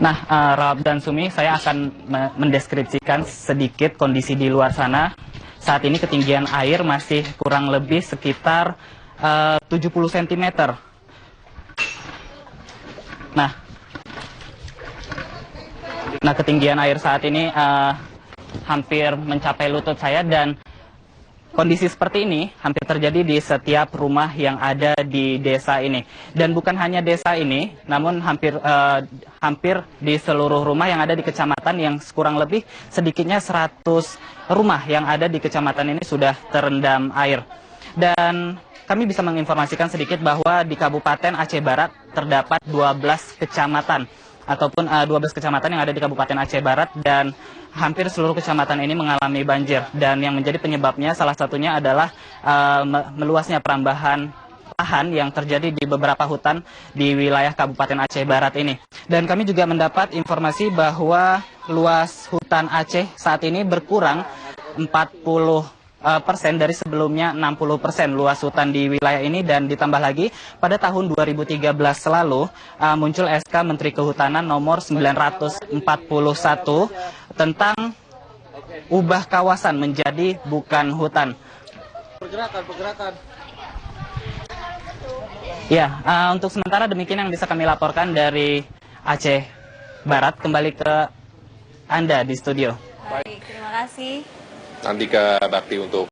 Nah, Rob dan Sumi, saya akan mendeskripsikan sedikit kondisi di luar sana. Saat ini ketinggian air masih kurang lebih sekitar 70 cm. Nah, ketinggian air saat ini hampir mencapai lutut saya, dan kondisi seperti ini hampir terjadi di setiap rumah yang ada di desa ini. Dan bukan hanya desa ini, namun hampir di seluruh rumah yang ada di kecamatan, yang kurang lebih sedikitnya 100 rumah yang ada di kecamatan ini sudah terendam air. Dan kami bisa menginformasikan sedikit bahwa di Kabupaten Aceh Barat terdapat 12 kecamatan ataupun 12 kecamatan yang ada di Kabupaten Aceh Barat, dan hampir seluruh kecamatan ini mengalami banjir. Dan yang menjadi penyebabnya salah satunya adalah meluasnya perambahan lahan yang terjadi di beberapa hutan di wilayah Kabupaten Aceh Barat ini. Dan kami juga mendapat informasi bahwa luas hutan Aceh saat ini berkurang 40% dari sebelumnya 60% luas hutan di wilayah ini. Dan ditambah lagi pada tahun 2013 lalu muncul SK Menteri Kehutanan nomor 941 tentang ubah kawasan menjadi bukan hutan. Pergerakan. Ya, untuk sementara demikian yang bisa kami laporkan dari Aceh Barat. Kembali ke Anda di studio. Baik, terima kasih. Andika Bakti untuk